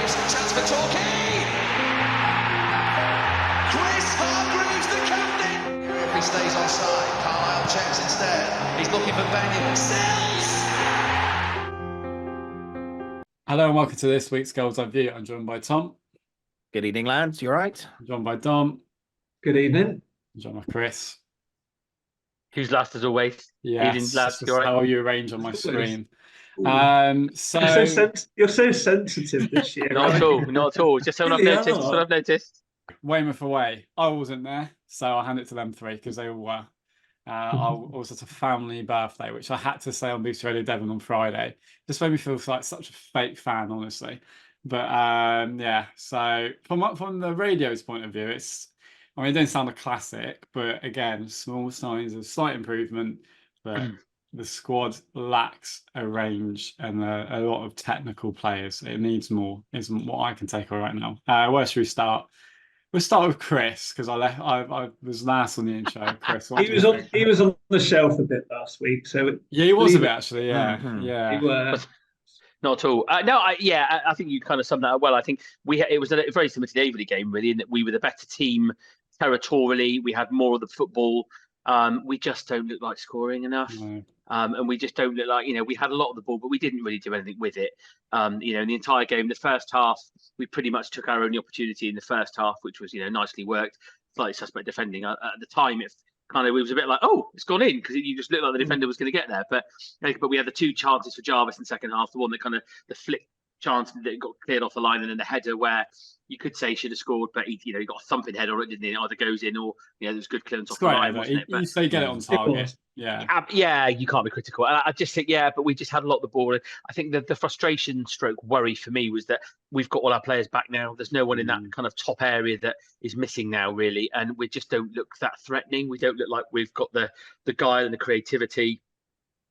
Hargreaves, a chance for Torquay. Chris Hargreaves, the captain. If he stays offside, Carlisle checks instead. He's looking for Benny. Sills. Hello and welcome to this week's Gull'S View. I'm joined by Tom. Good evening, lads. You all right? I'm joined by Dom. Good evening. I'm joined by Chris. Who's last as always? Yes, Evening, lads. this is how you arrange on my screen. So You're so sensitive this year. Not at all. Not at all. Just someone I've noticed. Just what I've noticed. Weymouth away. I wasn't there, so I'll hand it to them three because they all were. I was at a family birthday, which I had to say on Boost Radio Devon on Friday. Just made me feel like such a fake fan, honestly. But yeah, so from the radio's point of view, it didn't sound a classic, but again, small signs of slight improvement. But the squad lacks a range and a lot of technical players. It needs more, isn't what I can take away right now. Where should we start? We'll start with Chris because I was last on the intro. Chris, he was on the shelf a bit last week, so yeah, he was a bit actually. Yeah, yeah. He were. Not at all. I think you kind of summed that up well. I think it was a very similar to the Avery game, really, in that we were the better team territorially. We had more of the football. We just don't look like scoring enough. No. And we just don't look like, we had a lot of the ball, but we didn't really do anything with it. In the entire game, the first half, we pretty much took our only opportunity in the first half, which was, nicely worked. Slightly suspect defending. At the time, it was a bit like, oh, it's gone in because you just looked like the defender was going to get there. But we had the two chances for Jarvis in the second half. The one that the flick chance that got cleared off the line, and then the header where you could say he should have scored, but he got a thumping head on it, didn't he? It either goes in or there was good clearance off the line, wasn't it? But you say get it on target. Yeah, you can't be critical. I just think, but we just had a lot of the ball. I think that the frustration stroke worry for me was that we've got all our players back now. There's no one in that kind of top area that is missing now, really. And we just don't look that threatening. We don't look like we've got the guile and the creativity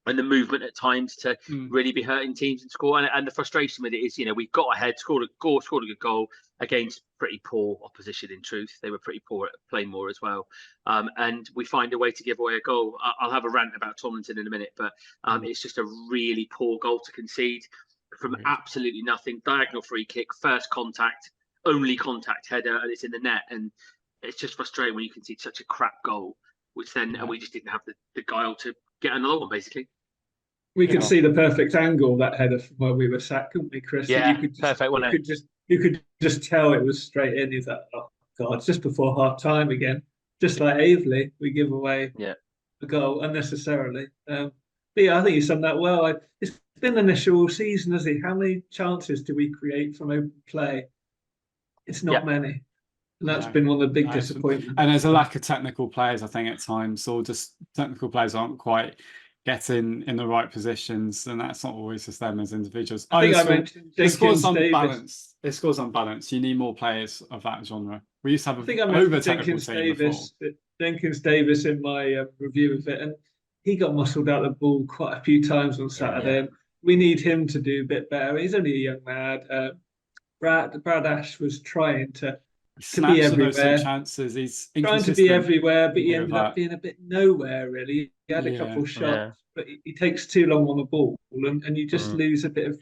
and the movement at times to really be hurting teams and score. And the frustration with it is, we got ahead, scored a good goal against pretty poor opposition. In truth, they were pretty poor at playing more as well. And we find a way to give away a goal. I'll have a rant about Tomlinson in a minute, but it's just a really poor goal to concede from absolutely nothing. Diagonal free kick, first contact, only contact header, and it's in the net. And it's just frustrating when you concede such a crap goal, which then and we just didn't have the guile to get another one, basically. We could see the perfect angle that header from where we were sat, couldn't we, Chris? Yeah, perfect. You could just tell it was straight in. He's like, oh God, it's just before half time again. Just like Aveley, we give away a goal unnecessarily. But yeah, I think you summed that well. It's been an issue all season, hasn't it? How many chances do we create from open play? It's not many. And that's been one of the big disappointments. And there's a lack of technical players, I think, at times, or just technical players aren't quite getting in the right positions, and that's not always just them as individuals. I mentioned Jenkins Davis. It scores unbalanced. You need more players of that genre. We used to have over Jenkins Davis in my review of it, and he got muscled out of the ball quite a few times on Saturday. And we need him to do a bit better. He's only a young lad. Brad Ash was trying to be everywhere. Chances. He's trying to be everywhere, but he ended up being a bit nowhere, really. He had a couple of shots, but he takes too long on the ball, and you just lose a bit of.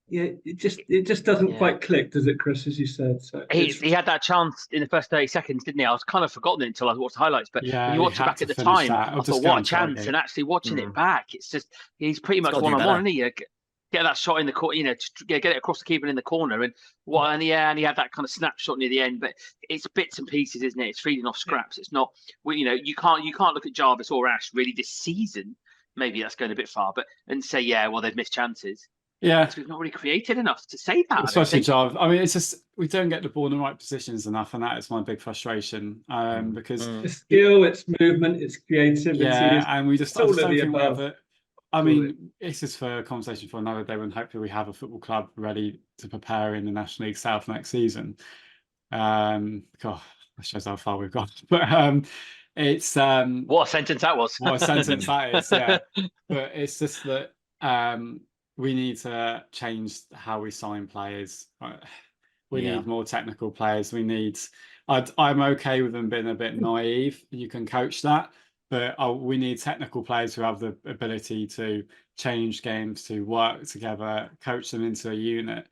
Yeah, it just doesn't quite click, does it, Chris? As you said, so he had that chance in the first 30 seconds, didn't he? I was kind of forgotten it until I watched the highlights, but when you watch it back at the time, I thought, what a chance! And actually watching it back, it's just he's pretty much one-on-one, isn't he? Get that shot in the corner, get it across the keeper in the corner, and he had that kind of snapshot near the end. But it's bits and pieces, isn't it? It's feeding off scraps. It's not, you can't look at Jarvis or Ash really this season. Maybe that's going a bit far, and say, they've missed chances. Yeah, because we've not really created enough to say that. Especially Jarvis. I mean, it's just we don't get the ball in the right positions enough, and that is my big frustration. Because it's skill, it's movement, it's creativity. Yeah, and we just don't think we have it. I mean, this is for a conversation for another day when hopefully we have a football club ready to prepare in the National League South next season. God, that shows how far we've got. But it's what a sentence that was. What a sentence that is, yeah. But it's just that we need to change how we sign players. We need more technical players. I'm okay with them being a bit naive. You can coach that. But we need technical players who have the ability to change games, to work together, coach them into a unit.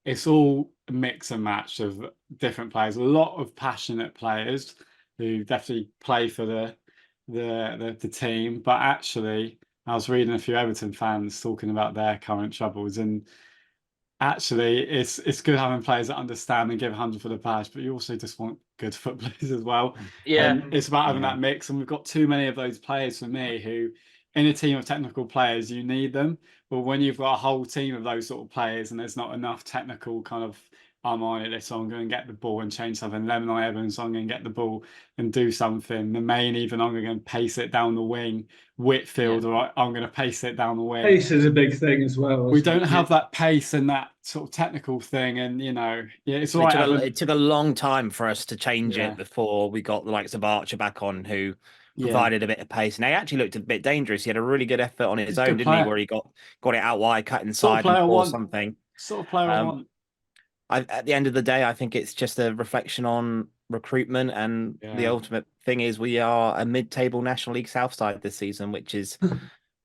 it's all a mix and match of different players. A lot of passionate players who definitely play for the team, but actually, I was reading a few Everton fans talking about their current troubles, and actually, it's good having players that understand and give 100 for the badge, but you also just want good footballers as well. Yeah. And it's about having that mix, and we've got too many of those players for me who, in a team of technical players, you need them. But when you've got a whole team of those sort of players and there's not enough technical kind of, I'm on it, so I'm going to get the ball and change something. Lemon Evans, I'm going to get the ball and do something. The main, even I'm going to pace it down the wing. Whitfield, or I'm going to pace it down the wing. Pace is a big thing as well. We don't have that pace and that sort of technical thing, and it's all right. It took a long time for us to change it before we got the likes of Archer back on, who provided a bit of pace, and he actually looked a bit dangerous. He had a really good effort on his own, didn't he? Where he got it out wide, cut inside, or something. Sort of player I want. At the end of the day, I think it's just a reflection on recruitment, and the ultimate thing is we are a mid-table National League South side this season, which is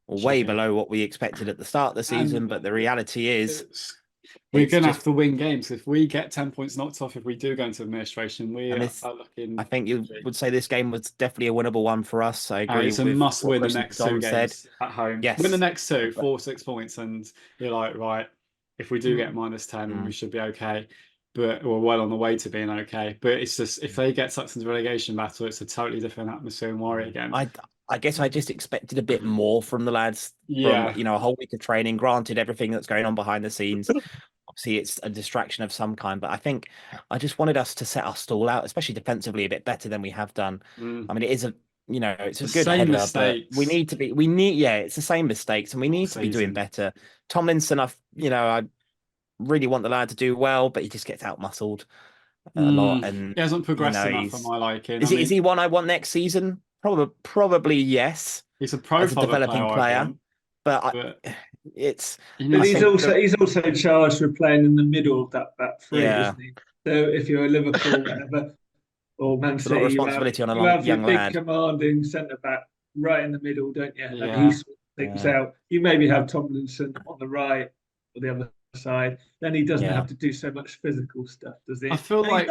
way below what we expected at the start of the season. But the reality is, we're going to have to win games. If we get 10 points knocked off, if we do go into administration, we are looking. I think you would say this game was definitely a winnable one for us. I agree. It's a must win the next two games at home. Yes. Win the next two, 4-6 points, and you're like, right, if we do get -10, we should be okay. But we're well on the way to being okay. But it's just, if they get sucked into relegation battle, it's a totally different atmosphere and worry again. I guess I just expected a bit more from the lads. Yeah. From, a whole week of training, granted everything that's going on behind the scenes. Obviously, it's a distraction of some kind, but I think I just wanted us to set our stall out, especially defensively, a bit better than we have done. I mean, it is it's a good header, but it's the same mistakes, and we need to be doing better. Tomlinson, I really want the lad to do well, but he just gets out muscled a lot, and he hasn't progressed enough for my liking. Is he one I want next season? Probably yes. He's a profile developing player, but he's also charged with playing in the middle of that three, isn't he? So if you're a Liverpool, whatever, or Man City, responsibility on a you have young your big lad, commanding centre back right in the middle, don't you? And he sorts things out. You maybe have Tomlinson on the right or the other side. Then he doesn't have to do so much physical stuff, does he? I feel like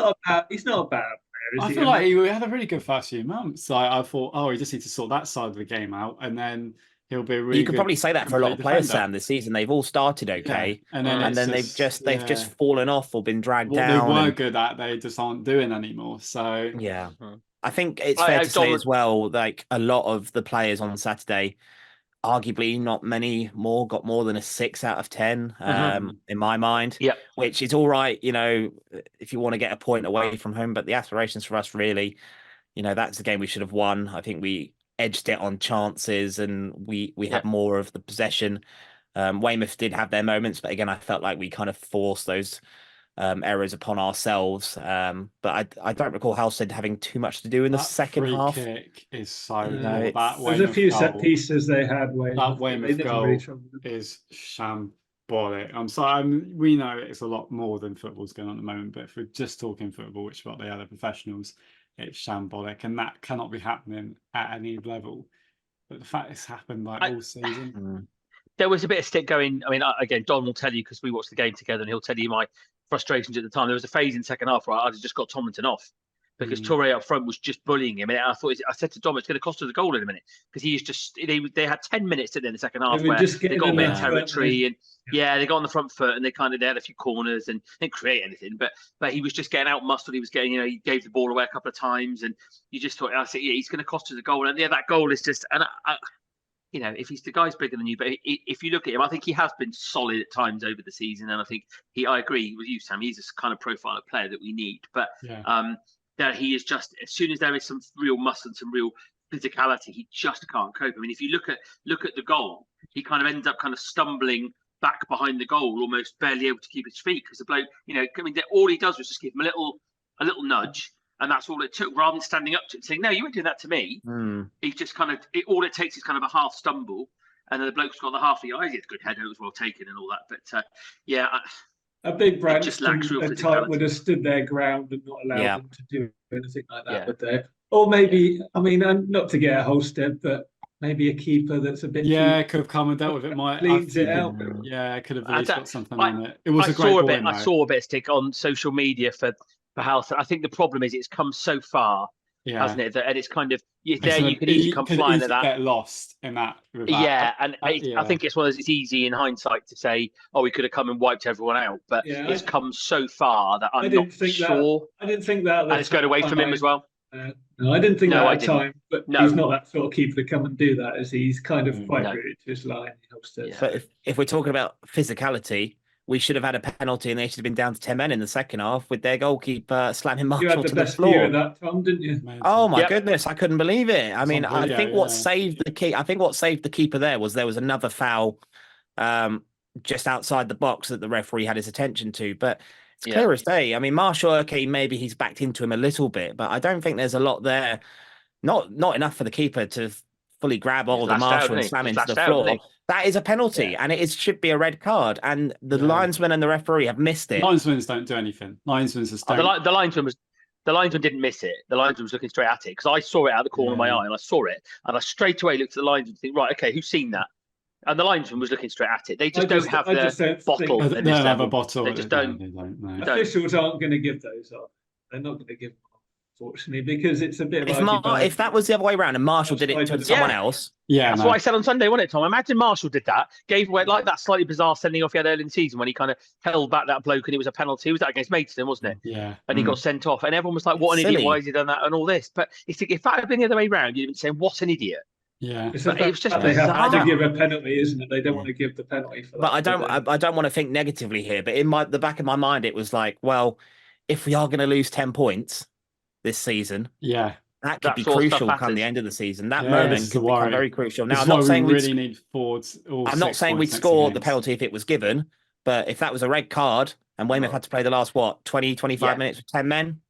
he's not a bad player. I feel like he had a really good first few months. I thought, he just needs to sort that side of the game out, and then he'll be really. You could probably say that for a lot of players, Sam. This season, they've all started okay, and then they've just fallen off or been dragged down. What they were good at, they just aren't doing anymore. So I think it's fair to say as well, like a lot of the players on Saturday, arguably not many more got more than a 6 out of 10 in my mind. Which is all right, if you want to get a point away from home, but the aspirations for us really, that's the game we should have won. I think we edged it on chances, and we had more of the possession. Weymouth did have their moments, but again, I felt like we kind of forced those errors upon ourselves. But I don't recall Halstead having too much to do in the second half. Kick is so there's a few set pieces they had. That Weymouth goal is shambolic. I'm sorry, we know it's a lot more than football's going on at the moment, but if we're just talking football, which is what they are, the professionals, it's shambolic, and that cannot be happening at any level. But the fact it's happened all season. There was a bit of stick going. I mean, again, Don will tell you, because we watched the game together, and he'll tell you my frustrations at the time. There was a phase in second half where I'd just got Tomlinson off, because Touré up front was just bullying him. And I said to Dom, it's going to cost us a goal in a minute, because he is just. They had 10 minutes at the end of the second half where they got a bit of territory, and they got on the front foot, and they had a few corners and didn't create anything. But he was just getting out muscled. He was getting, he gave the ball away a couple of times, and you just thought, he's going to cost us a goal. And that goal is just, and if he's the guy's bigger than you, but if you look at him, I think he has been solid at times over the season, and I think I agree with you, Sam. He's this kind of profile of player that we need, but that he is just, as soon as there is some real muscle and some real physicality, he just can't cope. I mean, if you look at the goal, he kind of ends up kind of stumbling back behind the goal, almost barely able to keep his feet, because the bloke, all he does was just give him a little nudge. And that's all it took, rather than standing up to it, saying, "No, you weren't doing that to me." He just kind of, all it takes is kind of a half stumble, and then the bloke's got the half of the eyes. It's a good header, it was well taken and all that. But a big branch just lacks real type would have stood their ground and not allowed them to do anything like that, would they? Or maybe, not to get a Halstead, but maybe a keeper that's a bit could have come and dealt with it. Cleans it out. Yeah, could have at least got something on it. It was a great ball. I saw a bit of stick on social media for House. I think the problem is it's come so far, hasn't it? And it's kind of you could easily come flying at that. Get lost in that. Yeah, and I think it's one of those. It's easy in hindsight to say, "Oh, we could have come and wiped everyone out," but it's come so far that I'm not sure. I didn't think that. And it's going away from him as well. No, I didn't think that at the time. But he's not that sort of keeper to come and do that, is he? He's kind of quite rooted to his line. But if we're talking about physicality, we should have had a penalty and they should have been down to 10 men in the second half with their goalkeeper slamming Marshall to the floor. You had the best view of that, Tom, didn't you? Oh my goodness, I couldn't believe it. I mean, I think what saved the keeper there was another foul just outside the box that the referee had his attention to. But it's clear as day. I mean, Marshall, okay, maybe he's backed into him a little bit, but I don't think there's a lot there. Not enough for the keeper to fully grab hold of Marshall and slam into the floor. That is a penalty, and it should be a red card. And the linesman and the referee have missed it. Linesmen don't do anything. Linesmen just don't. The linesman didn't miss it. The linesman was looking straight at it because I saw it out of the corner of my eye, and I saw it, and I straight away looked at the linesman and think, right, okay, who's seen that? And the linesman was looking straight at it. They don't have the bottle. They don't have a bottle. They just don't. Officials aren't going to give those up. They're not going to give them, unfortunately, because it's a bit of if that was the other way around and Marshall did it to someone else. That's what I said on Sunday, wasn't it, Tom? Imagine Marshall did that, gave away like that slightly bizarre sending off he had early in the season when he kind of held back that bloke and it was a penalty. It was that against Maidstone, wasn't it? Yeah. And he got sent off, and everyone was like, "What an idiot! Why has he done that?" and all this. But if that had been the other way around, you'd have been saying, "What an idiot!" Yeah, it was just they have to give a penalty, isn't it? They don't want to give the penalty for that. But I don't want to think negatively here. But in the back of my mind, it was like, well, if we are going to lose 10 points this season, that could be crucial come the end of the season. That moment could become very crucial. Now, I'm not saying we really need forwards. I'm not saying we'd score the penalty if it was given, but if that was a red card and Weymouth had to play the last 20, 25 minutes with 10 men,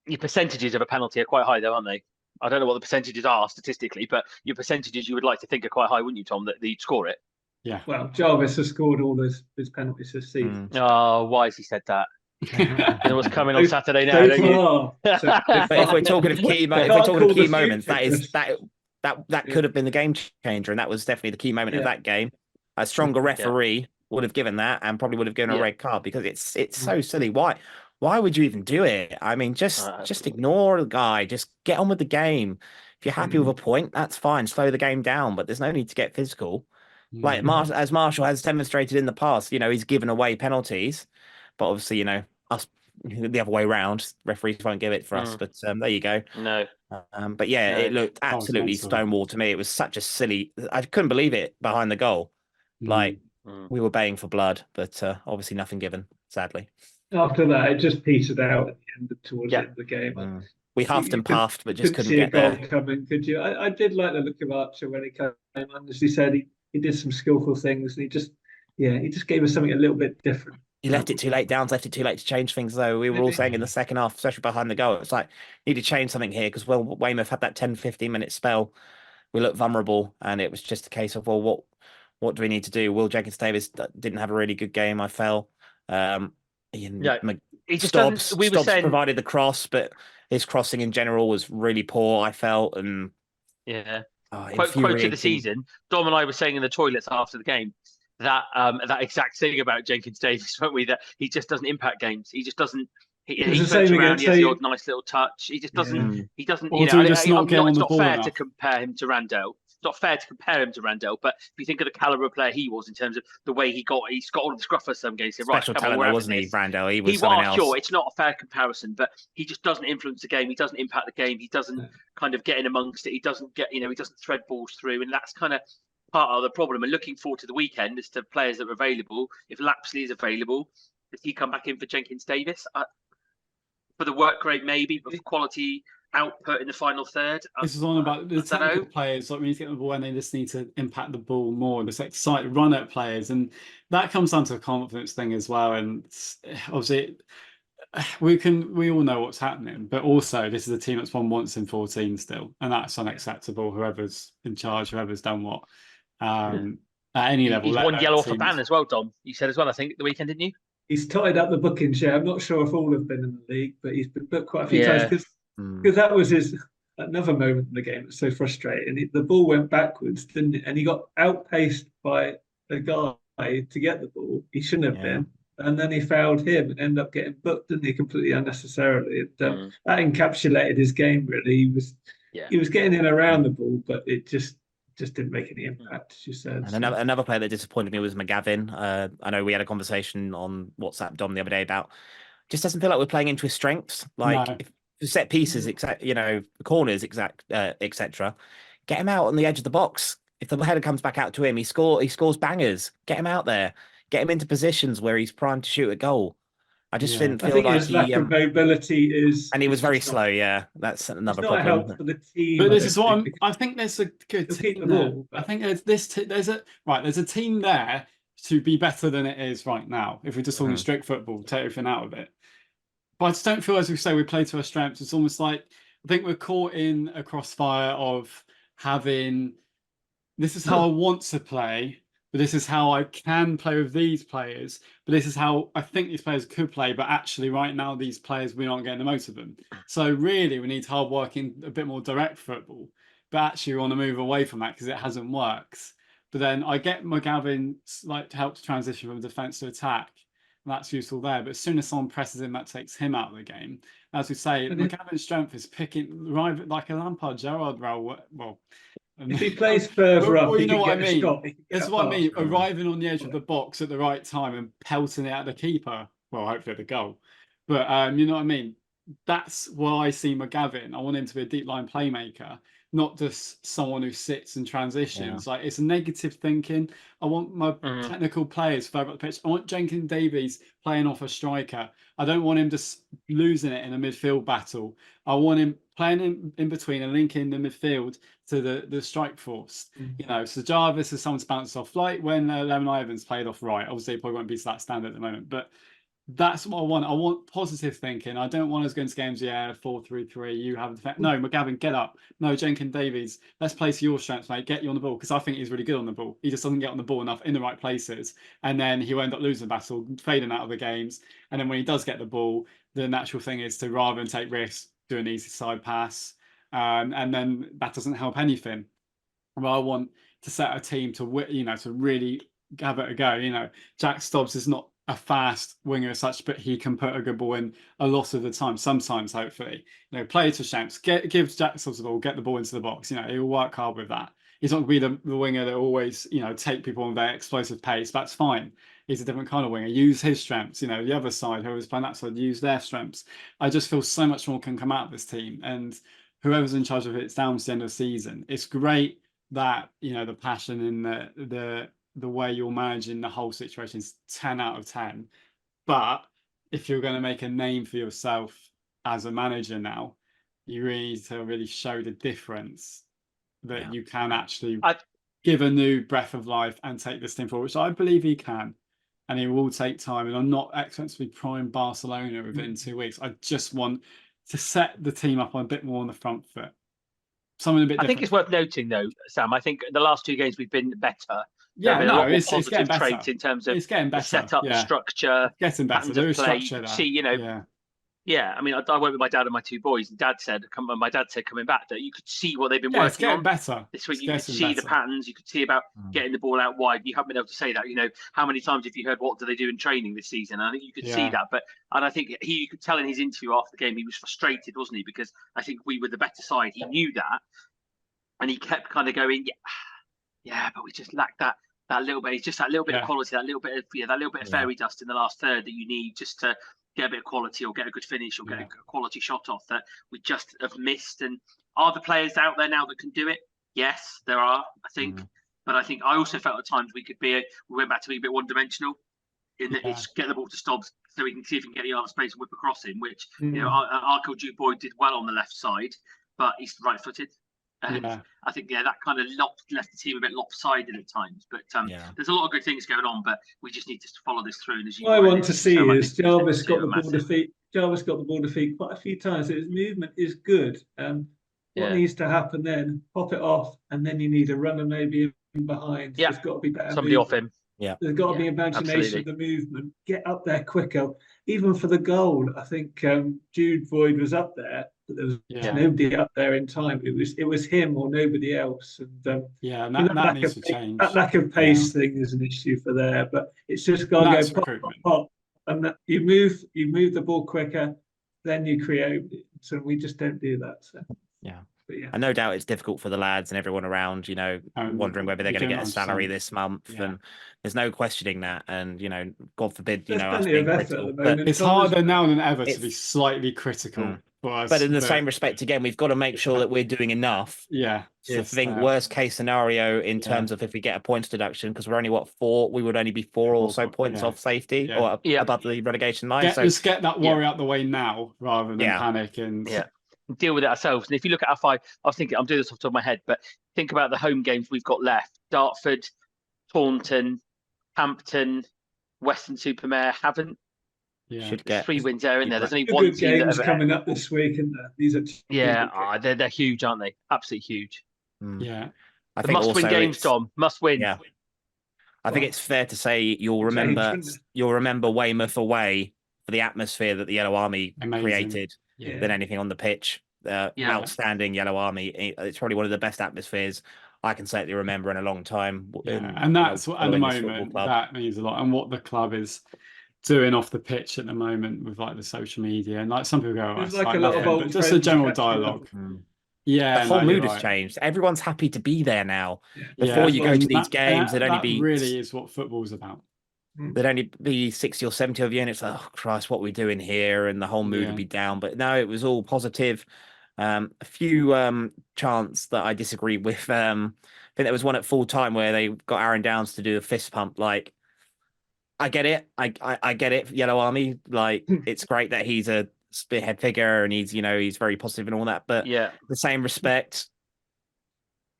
your percentages of a penalty are quite high, though, aren't they? I don't know what the percentages are statistically, but your percentages you would like to think are quite high, wouldn't you, Tom, that you'd score it? Yeah. Well, Jarvis has scored all his penalties this season. Oh, why has he said that? You know what's coming on Saturday now, don't you? But if we're talking of key moments, that could have been the game changer, and that was definitely the key moment of that game. A stronger referee would have given that, and probably would have given a red card, because it's so silly. Why would you even do it? I mean, just ignore the guy. Just get on with the game. If you're happy with a point, that's fine. Slow the game down, but there's no need to get physical. Like as Marshall has demonstrated in the past, he's given away penalties, but obviously, us the other way around, referees won't give it for us. But there you go. No. But it looked absolutely stonewall to me. It was such a silly. I couldn't believe it behind the goal. Like we were baying for blood, but obviously nothing given. Sadly. After that, it just petered out at the end towards the end of the game. We huffed and puffed, but just couldn't get there. Coming, could you? I did like the look of Archer when he came on. As he said, he did some skillful things, and he just gave us something a little bit different. He left it too late. Downs left it too late to change things, though. We were all saying in the second half, especially behind the goal, it's like, need to change something here, because Weymouth had that 10-15 minute spell. We looked vulnerable, and it was just a case of, well, what do we need to do? Will Jenkins-Davis didn't have a really good game, I felt. He just Stobbs provided the cross, but his crossing in general was really poor, I felt. And quote of the season, Dom and I were saying in the toilets after the game that exact thing about Jenkins-Davis, weren't we? That he just doesn't impact games. He just doesn't. He puts around. He has the odd nice little touch. He just doesn't. He doesn't. It's not fair to compare him to Randell. It's not fair to compare him to Randell, but if you think of the caliber of player he was in terms of the way he's got all of the scruff for some games. Special talent, wasn't he, Randell? He was something else. Sure, it's not a fair comparison, but he just doesn't influence the game. He doesn't impact the game. He doesn't kind of get in amongst it. He doesn't get, he doesn't thread balls through, and that's kind of part of the problem. And looking forward to the weekend as to players that are available. If Lapsley is available, does he come back in for Jenkins-Davis? For the work rate, maybe, but for quality output in the final third. This is on about the technical players. Like, we need to get the ball, and they just need to impact the ball more. Just excited run at players, and that comes down to a confidence thing as well. And obviously, we all know what's happening, but also this is a team that's won once in 14 still, and that's unacceptable. Whoever's in charge, whoever's done what, at any level. He's won yellow off a ban as well, Dom. You said as well, I think, at the weekend, didn't you? He's tied up the booking share. I'm not sure if all have been in the league, but he's been booked quite a few times because that was his. another moment in the game that's so frustrating. The ball went backwards, didn't it? And he got outpaced by a guy to get the ball. He shouldn't have been. And then he fouled him and ended up getting booked, didn't he, completely unnecessarily. And, that encapsulated his game, really. He was getting in around the ball, but it just didn't make any impact, as you said. And another player that disappointed me was McGavin. I know we had a conversation on WhatsApp, Dom, the other day about just doesn't feel like we're playing into his strengths. Like if set pieces, corners, etc. Get him out on the edge of the box. If the header comes back out to him, he scores bangers. Get him out there. Get him into positions where he's primed to shoot a goal. I just didn't feel like his lack of mobility is, and he was very slow. Yeah, that's another problem. Help for the team, but this is what I think. There's a good team there. I think there's a team there to be better than it is right now. If we're just talking strict football, take everything out of it. But I just don't feel, as we say, we play to our strengths. It's almost like I think we're caught in a crossfire of having this is how I want to play. But this is how I can play with these players. But this is how I think these players could play. But actually, right now, these players, we're not getting the most of them. So really, we need hard working, a bit more direct football. But actually, we want to move away from that because it hasn't worked. But then I get McGavin to help to transition from defence to attack. And that's useful there. But as soon as someone presses him, that takes him out of the game. As we say, McGavin's strength is picking like a Lampard Gerrard role. Well, if he plays further up, you know what I mean. That's what I mean. Arriving on the edge of the box at the right time and pelting it at the keeper. Well, hopefully the goal. But you know what I mean. That's why I see McGavin. I want him to be a deep line playmaker, not just someone who sits and transitions. Like it's negative thinking. I want my technical players further up the pitch. I want Jenkins Davies playing off a striker. I don't want him just losing it in a midfield battle. I want him playing in between and linking the midfield to the strike force. You know, so Jarvis is someone to bounce off, like when Lemon Ivans played off right. Obviously, he probably won't be to that standard at the moment, but that's what I want. I want positive thinking. I don't want us going to games, 4-3-3, you have defense. No, McGavin, get up. No, Jenkins Davies, let's play to your strengths, mate. Get you on the ball, because I think he's really good on the ball. He just doesn't get on the ball enough in the right places. And then he'll end up losing the battle, fading out of the games. And then when he does get the ball, the natural thing is to rather than take risks, do an easy side pass. And then that doesn't help anything. Well, I want to set a team to, to really have it a go. Jack Stubbs is not a fast winger as such, but he can put a good ball in a lot of the time. Sometimes, hopefully, play to Shamps, give Jack Stubbs the ball, get the ball into the box. He'll work hard with that. He's not going to be the winger that always, take people on their explosive pace. That's fine. He's a different kind of winger. Use his strengths. The other side, whoever's playing that side, use their strengths. I just feel so much more can come out of this team, and whoever's in charge of it's down to the end of the season. It's great that the passion and the way you're managing the whole situation is 10 out of 10. But if you're going to make a name for yourself as a manager now, you really need to really show the difference that you can actually give a new breath of life and take this team forward, which I believe he can. And it will take time. And I'm not expecting to be prime Barcelona within 2 weeks. I just want to set the team up on a bit more on the front foot. Something a bit different. I think it's worth noting, though, Sam, I think the last 2 games we've been better. Yeah, no, it's getting better. Traits in terms of it's getting better. Setup, structure, getting better. There is structure there. I mean, I went with my dad and my 2 boys, and my dad said coming back that you could see what they've been working on. It's getting better. This week you could see the patterns. You could see about getting the ball out wide. You haven't been able to say that. How many times have you heard what do they do in training this season? And I think you could see that. And I think you could tell in his interview after the game he was frustrated, wasn't he? Because I think we were the better side. He knew that, and he kept kind of going, but we just lacked that little bit. It's just that little bit of quality, that little bit of fairy dust in the last third that you need just to get a bit of quality or get a good finish or get a quality shot off that we just have missed. And are the players out there now that can do it? Yes, there are, I think. But I think I also felt at times we went back to being a bit one-dimensional in that it's get the ball to Stubbs so we can see if we can get the arm space and whip across him, which, Arkell Duke Boyd did well on the left side, but he's right-footed. And I think, that kind of left the team a bit lopsided at times. But there's a lot of good things going on, but we just need to follow this through. And what I want to see is Jarvis got the ball to feet. Jarvis got the ball to feet quite a few times. His movement is good. What needs to happen then? Pop it off, and then you need a runner maybe in behind. Yeah, there's got to be better somebody movement. off him. Yeah, there's got to be imagination of the movement. Get up there quicker. Even for the goal, I think Jude Boyd was up there. but there was nobody up there in time. It was him or nobody else, and and that needs to change. That lack of pace thing is an issue for there, but it's just got to go pop, pop, pop, and that you move the ball quicker, then you create. So we just don't do that. So and no doubt it's difficult for the lads and everyone around, wondering whether they're going to get a salary this month, and there's no questioning that. And God forbid, us being critical, but it's harder now than ever to be slightly critical. But in the same respect, again, we've got to make sure that we're doing enough. To think worst case scenario in terms of if we get a points deduction, because we're only 4. We would only be 4 or so points off safety or above the relegation line. Just get that worry out the way now rather than panic and deal with it ourselves. And if you look at our 5, I was thinking, I'm doing this off the top of my head, but think about the home games we've got left: Dartford, Taunton, Hampton, Weston-super-Mare. There's 3 wins there, in there. There's only one team games coming up this week, isn't there? These are they're huge, aren't they? Absolutely huge. I think must-win games, Tom. Must win. I think it's fair to say you'll remember Weymouth away for the atmosphere that the Yellow Army created than anything on the pitch. Outstanding Yellow Army. It's probably one of the best atmospheres I can certainly remember in a long time. And that's what, at the moment, that means a lot. And what the club is doing off the pitch at the moment with the social media, and some people go, it's like a lot of old just a general dialogue. The whole mood has changed. Everyone's happy to be there now. Before you go to these games, there'd only be really is what football's about. There'd only be 60 or 70 of you, and it's like, oh Christ, what are we doing here? And the whole mood would be down. But no, it was all positive. A few chants that I disagree with. I think there was one at full time where they got Aaron Downs to do a fist pump. I get it. I get it. Yellow Army. It's great that he's a spearhead figure and he's very positive and all that. But the same respect,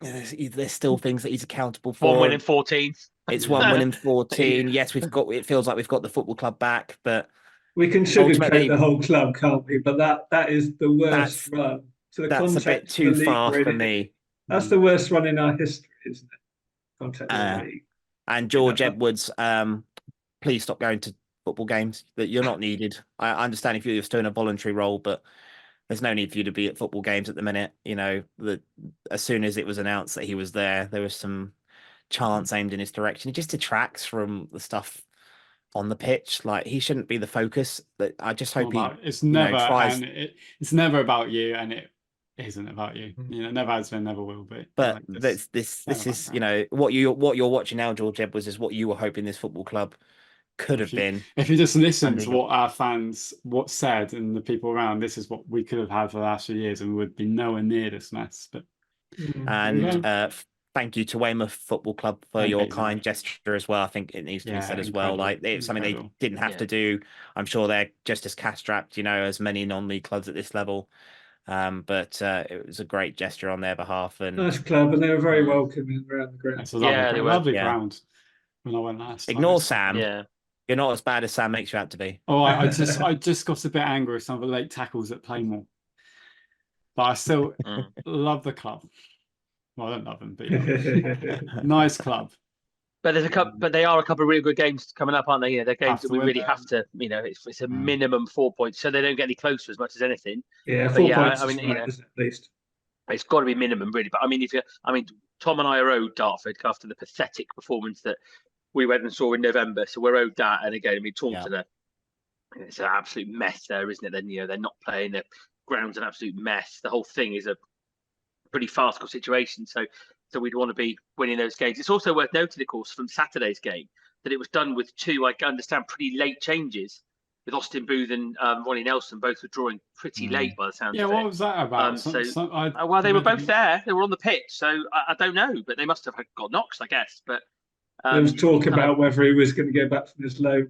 there's still things that he's accountable for. 1 win in 14. It's 1 win in 14. Yes, it feels like we've got the football club back, but we can sugarcoat the whole club, can't we? But that is the worst run. That's a bit too far for me. That's the worst run in our history, isn't it? Context of the league. And George Edwards, please stop going to football games. That you're not needed. I understand if you're still in a voluntary role, but there's no need for you to be at football games at the minute. As soon as it was announced that he was there was some chants aimed in his direction. It just detracts from the stuff on the pitch. He shouldn't be the focus. But I just hope it's never tries. It's never about you, and it isn't about you. Never has been, never will be. But this is what you're watching now, George Edwards, is what you were hoping this football club could have been. If you just listen to what our fans said and the people around, this is what we could have had for the last few years, and we would be nowhere near this mess. But thank you to Weymouth Football Club for your kind gesture as well. I think it needs to be said as well. It's something they didn't have to do. I'm sure they're just as cash-strapped, as many non-league clubs at this level. But it was a great gesture on their behalf. And nice club, and they were very welcoming around the ground. It's a lovely ground when I went last. Ignore Sam. You're not as bad as Sam makes you out to be. Oh, I just got a bit angry with some of the late tackles at Playmore. But I still love the club. Well, I don't love them, but nice club. But there's but they are a couple of really good games coming up, aren't they? They're games that we really have to. It's a minimum 4 points, so they don't get any closer as much as anything. Yeah, 4 points. At least it's got to be minimum, really. But Tom and I are owed Dartford after the pathetic performance that we went and saw in November, so we're owed that. And again, Taunton, it's an absolute mess there, isn't it? Then they're not playing. The ground's an absolute mess. The whole thing is a pretty farcical situation. So we'd want to be winning those games. It's also worth noting, of course, from Saturday's game that it was done with 2, I understand, pretty late changes, with Austin Booth and Ronnie Nelson both withdrawing pretty late by the sound of it. Yeah, what was that about? Well, they were both there. They were on the pitch, so I don't know, but they must have got knocks, I guess. But there was talk about whether he was going to go back from his loan.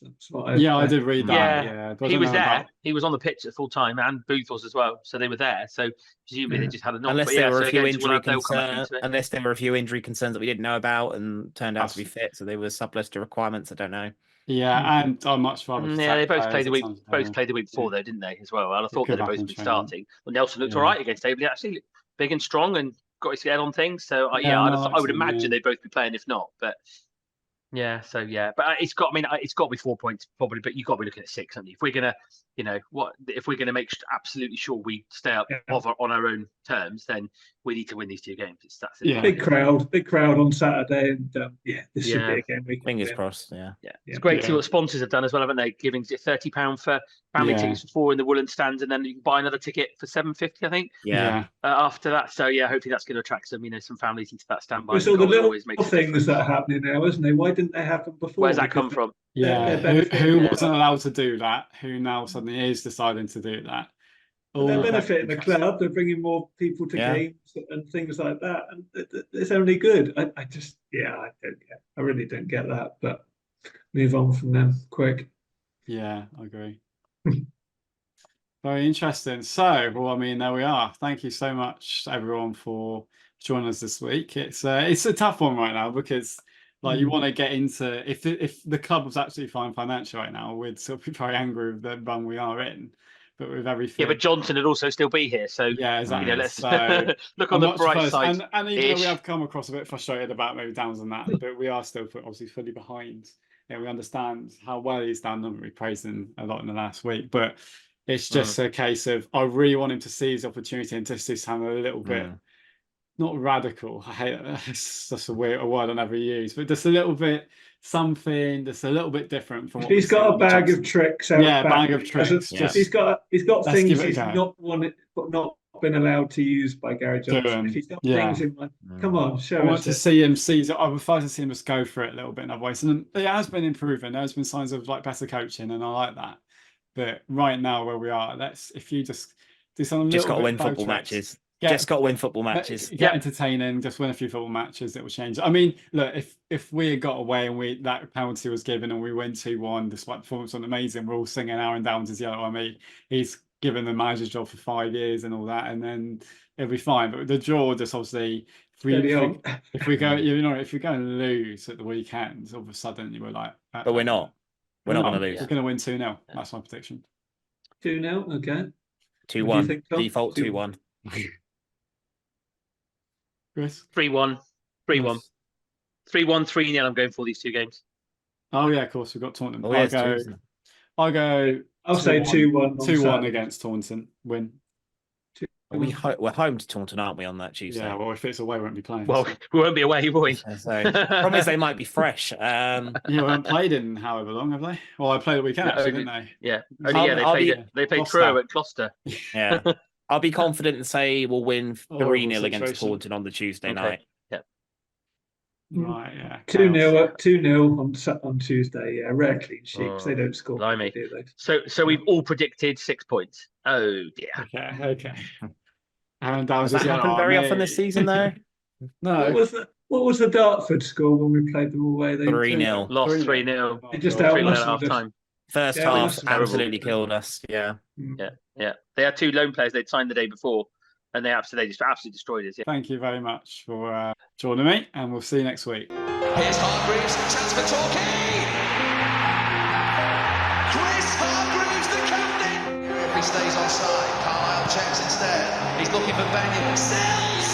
That's what I did read that. Yeah, he was there. He was on the pitch at full time, and Booth was as well. So they were there. So presumably they just had a knock. Unless there were a few injury concerns. Unless there were a few injury concerns that we didn't know about and turned out to be fit, so they were surplus to requirements. I don't know. Yeah, and I'd much rather. They both played the week. Both played the week before, though, didn't they? As well. And I thought they'd both been starting. Well, Nelson looked all right against David. Actually, big and strong, and got his head on things. So I would imagine they'd both be playing if not. But Yeah, so but it's got. I mean, it's got to be 4 points probably, but you've got to be looking at 6, haven't you? If we're gonna, if we're gonna make absolutely sure we stay up on our own terms, then we need to win these 2 games. It's that simple. Big crowd on Saturday, and this should be a game we can fingers win. crossed. Yeah, it's great to see what sponsors have done as well, haven't they? Giving £30 for family tickets for 4 in the Woollen stands, and then you can buy another ticket for £7.50, I think. After that, so hopefully that's going to attract some families into that standby. It's all the little things that are happening now, isn't it? Why didn't they happen before? Where's that come from? Who wasn't allowed to do that? Who now suddenly is deciding to do that? They're benefiting the club. They're bringing more people to games and things like that, and it's only good. I don't get. I really don't get that. But move on from them quick. Yeah, I agree. Very interesting. So, well, I mean, there we are. Thank you so much, everyone, for joining us this week. It's a tough one right now because, like, you want to get into if the club was absolutely fine financially right now, we'd still be very angry with the run we are in. But with everything, but Johnson would also still be here. So exactly. Let's so, look on the bright side. And even though we have come across a bit frustrated about maybe Downs and that, but we are still obviously fully behind. We understand how well he's done. And we praised him a lot in the last week, but it's just a case of I really want him to seize the opportunity and just sound a little bit not radical. I hate it. It's just a word I never use, but just a little bit something that's a little bit different from what he's got a bag of tricks. Bag of tricks. He's got things he's not been allowed to use by Gary Johnson. If he's got things in mind, come on, show us. I want to see him seize it. I would like to see him just go for it a little bit in other ways. And it has been improving. There's been signs of like better coaching, and I like that. But right now, where we are, if you just do something, just got to win football matches. Just got to win football matches. Get entertaining. Just win a few football matches. It will change. I mean, look, if we had got away and that penalty was given and we win 2-1, despite the performance was amazing, we're all singing Aaron Downs' yellow. I mean, he's given the manager's job for 5 years and all that, and then it'll be fine. But the draw, just obviously, if we go, if you're going to lose at the weekend, all of a sudden you were like, but we're not. We're not going to lose. We're going to win 2-0. That's my prediction. 2-0. Okay. 2-1. Default 2-1. Chris? 3-1. 3-1. 3-1, 3-0. I'm going for these 2 games. Oh yeah, of course we've got Taunton. I'll say 2-1. 2-1 against Taunton. Win. We're home to Taunton, aren't we, on that Tuesday? Yeah, well, if it's away, we won't be playing. Well, we won't be away, will we? So, problem is they might be fresh. We haven't played in however long, have they? Well, I played the weekend, didn't they? Yeah. They played Truro at Gloucester. Yeah. I'll be confident and say we'll win 3-0 against Taunton on the Tuesday night. Yeah. Right, yeah. 2-0 on Tuesday. Yeah, rare clean sheets. They don't score. Blimey. So we've all predicted 6 points. Oh dear. Okay. And does that happen very often this season, though? No. What was the Dartford score when we played them away? 3-0. Lost 3-0. They just outmuscled us. Half time. First half absolutely killed us. Yeah. They had 2 loan players they'd signed the day before, and they just absolutely destroyed us. Yeah. Thank you very much for joining me, and we'll see you next week. Here's Hargreaves, chance for Torquay. Chris Hargreaves, the captain. If he stays onside, Carlisle checks instead. He's looking for Benyon. Sells.